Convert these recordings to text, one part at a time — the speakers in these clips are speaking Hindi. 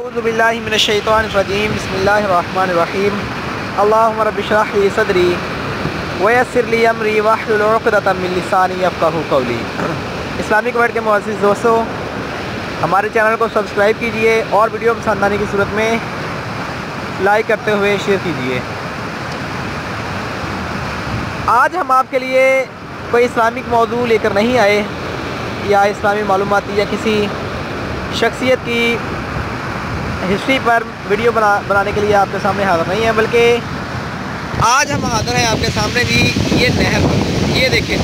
औज़ुबिल्लाहि मिनश्शैतानिर्रजीम बिस्मिल्लाहिर्रहमानिर्रहीम अल्लाहुम्मा रब्बि इश्रह ली सदरी व यस्सिर ली अमरी वहलुल उक़दतम मिन लिसानी यफ़क़हू क़ौली। इस्लामिक वर्ल्ड के मुअज़्ज़िज़ दोस्तों, हमारे चैनल को सब्सक्राइब कीजिए और वीडियो पसंद आने की सूरत में लाइक करते हुए शेयर कीजिए। आज हम आपके लिए कोई इस्लामिक मौजू लेकर नहीं आए या इस्लामी मालूमाती या किसी शख्सियत की हिस्ट्री पर वीडियो बनाने के लिए आपके सामने हाज़िर नहीं है, बल्कि आज हम हाज़िर हैं आपके सामने जी ये नहर पर। ये देखें,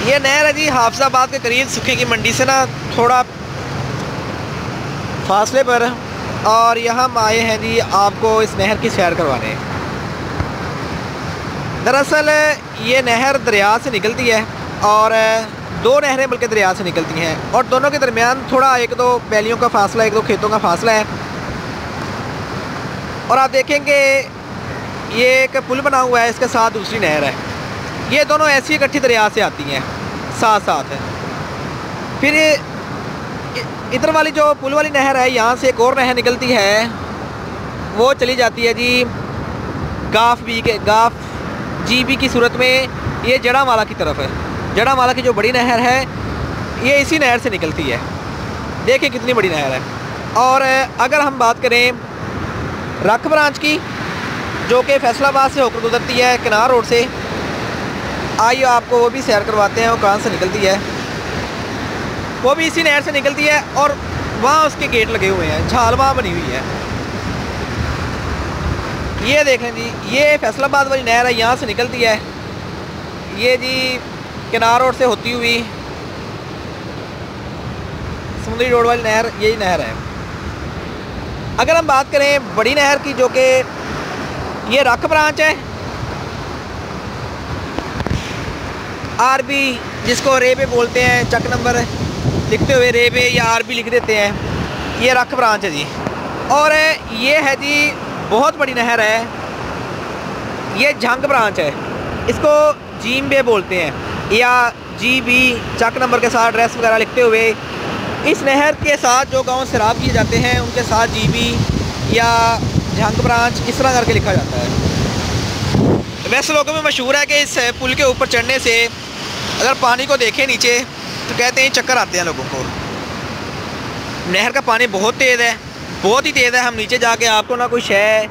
ये नहर है जी हाफिज़ाबाद के करीब सुखे की मंडी से ना थोड़ा फासले पर, और यहाँ हम आए हैं जी आपको इस नहर की सैर करवाने। दरअसल ये नहर दरिया से निकलती है और दो नहरें बल्कि दरिया से निकलती हैं और दोनों के दरमियान थोड़ा एक दो पैलियों का फासला, एक दो खेतों का फासला है। और आप देखेंगे ये एक पुल बना हुआ है, इसके साथ दूसरी नहर है। ये दोनों ऐसी इकट्ठी दरिया से आती हैं साथ साथ है। फिर इधर वाली जो पुल वाली नहर है, यहाँ से एक और नहर निकलती है, वो चली जाती है जी गाफ जीबी की सूरत में ये जड़ामाला की तरफ है। जड़ामाला की जो बड़ी नहर है ये इसी नहर से निकलती है। देखिए कितनी बड़ी नहर है। और अगर हम बात करें रख ब्रांच की, जो कि फैसलाबाद से होकर गुजरती है किनार रोड से, आइए आपको वो भी सैर करवाते हैं। वो कहाँ से निकलती है, वो भी इसी नहर से निकलती है और वहाँ उसके गेट लगे हुए हैं, झाल वहाँ बनी हुई है। ये देखें जी, ये फैसलाबाद वाली नहर है, यहाँ से निकलती है। ये जी किनार रोड से होती हुई समुद्री रोड वाली नहर, यही नहर है। अगर हम बात करें बड़ी नहर की, जो कि ये रख ब्रांच है, आरबी जिसको रेबे बोलते हैं, चक नंबर लिखते हुए रेबे या आरबी लिख देते हैं, ये रख ब्रांच है जी। और ये है जी बहुत बड़ी नहर है, ये झंग ब्रांच है, इसको जीम्बे बोलते हैं या जीबी चक नंबर के साथ एड्रेस वगैरह लिखते हुए इस नहर के साथ जो गांव सैराब किए जाते हैं उनके साथ जीबी या झंग ब्रांच इस तरह करके लिखा जाता है। वैसे लोगों में मशहूर है कि इस पुल के ऊपर चढ़ने से अगर पानी को देखें नीचे तो कहते हैं चक्कर आते हैं लोगों को। नहर का पानी बहुत तेज़ है, बहुत ही तेज़ है। हम नीचे जाके आपको ना कोई शय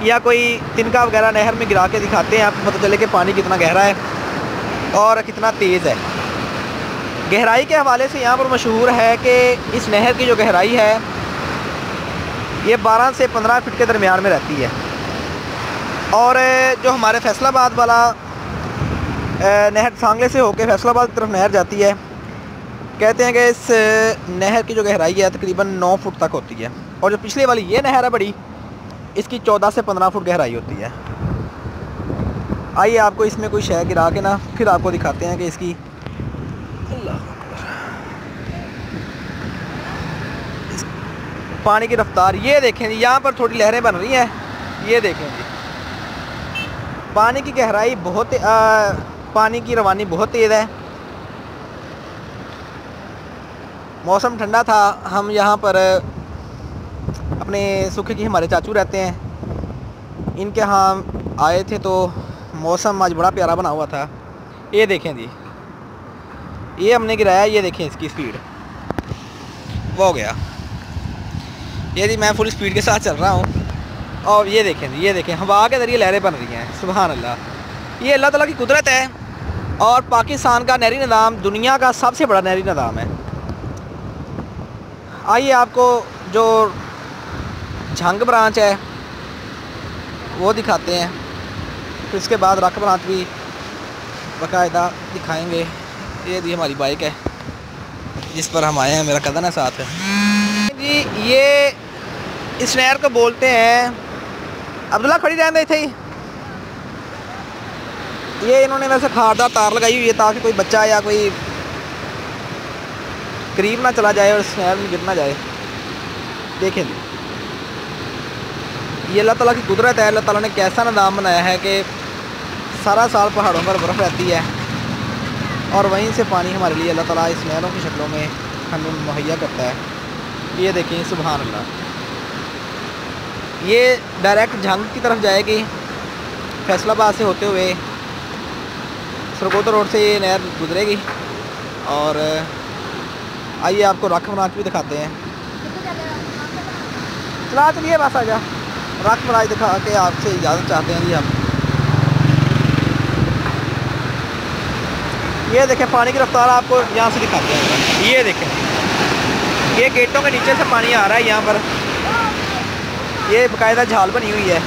या कोई तिनका वगैरह नहर में गिरा के दिखाते हैं, आपको पता चले कि पानी कितना गहरा है और कितना तेज़ है। गहराई के हवाले से यहाँ पर मशहूर है कि इस नहर की जो गहराई है ये 12 से 15 फीट के दरमियान में रहती है। और जो हमारे फैसलाबाद वाला नहर सांगले से होकर फैसलाबाद की तरफ नहर जाती है, कहते हैं कि इस नहर की जो गहराई है तकरीबन 9 फुट तक होती है। और जो पिछले वाली ये नहर है बड़ी, इसकी 14 से 15 फुट गहराई होती है। आइए आपको इसमें कोई शय गिरा के ना फिर आपको दिखाते हैं कि इसकी इस पानी की रफ्तार। ये देखें जी, यहाँ पर थोड़ी लहरें बन रही हैं। ये देखें जी, पानी की गहराई बहुत, पानी की रवानी बहुत तेज़ है। मौसम ठंडा था, हम यहाँ पर अपने सुखे की हमारे चाचू रहते हैं, इनके यहाँ आए थे तो मौसम आज बड़ा प्यारा बना हुआ था। ये देखें जी, ये हमने गिराया, ये देखें इसकी स्पीड, वो हो गया। ये जी मैं फुल स्पीड के साथ चल रहा हूँ और ये देखें जी, ये देखें हवा के ज़रिए लहरें बन रही हैं। सुभान अल्लाह, ये अल्लाह ताला की कुदरत है। और पाकिस्तान का नहरी निज़ाम दुनिया का सबसे बड़ा नहरी निज़ाम है। आइए आपको जो झंग ब्रांच है वो दिखाते हैं, फिर इसके बाद रख ब्रांच भी बाकायदा दिखाएंगे। ये भी हमारी बाइक है जिस पर हम आए हैं, मेरा कज़न है साथ है जी। ये इस नहर को बोलते हैं अब्दुल्ला, खड़ी रहने थे। ये इन्होंने वैसे खारदार तार लगाई हुई है ताकि कोई बच्चा या कोई करीब ना चला जाए और इस नहर में गिर ना जाए। देखें ये अल्लाह ताला की कुदरत है। अल्लाह ताला ने कैसा निज़ाम बनाया है कि सारा साल पहाड़ों पर बर्फ़ रहती है और वहीं से पानी हमारे लिए अल्लाह ताला इस नहरों की शक्लों में हमें मुहैया करता है। ये देखिए सुभान अल्लाह, ये डायरेक्ट झंग की तरफ जाएगी फैसलाबाद से होते हुए सरगोदा रोड से ये नहर गुजरेगी। और आइए आपको रख मराज भी दिखाते हैं। चला चलिए बस आजा, रख मराज दिखा के आपसे इजाज़त चाहते हैं जी हम। ये देखें पानी की रफ्तार आपको यहाँ से दिखाते हैं। ये देखें, ये गेटों के नीचे से पानी आ रहा है यहाँ पर, ये बाकायदा झाल बनी हुई है।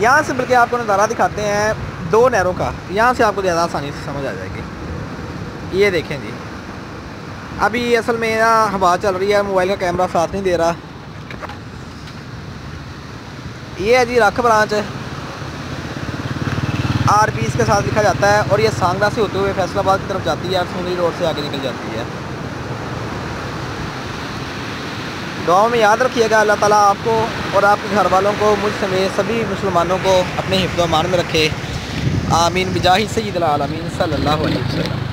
यहाँ से बल्कि आपको नज़ारा दिखाते हैं 2 नहरों का, यहाँ से आपको ज़्यादा आसानी से समझ आ जाएगी। ये देखें जी, अभी असल में ना हवा चल रही है, मोबाइल का कैमरा साथ नहीं दे रहा। ये है जी रख ब्रांच, RB इसके साथ लिखा जाता है, और ये सांगला से होते हुए फैसलाबाद की तरफ जाती है, सुंदरी रोड से आगे निकल जाती है। दुआ में याद रखिएगा, अल्लाह ताला आपको और आपके घर वालों को, मुझ समेत सभी मुसलमानों को अपने हिफ्ज़-ओ-अमान में रखे। आमीन बिजाहि सय्यिदिल आलमीन सल्लल्लाहु अलैहि वसल्लम।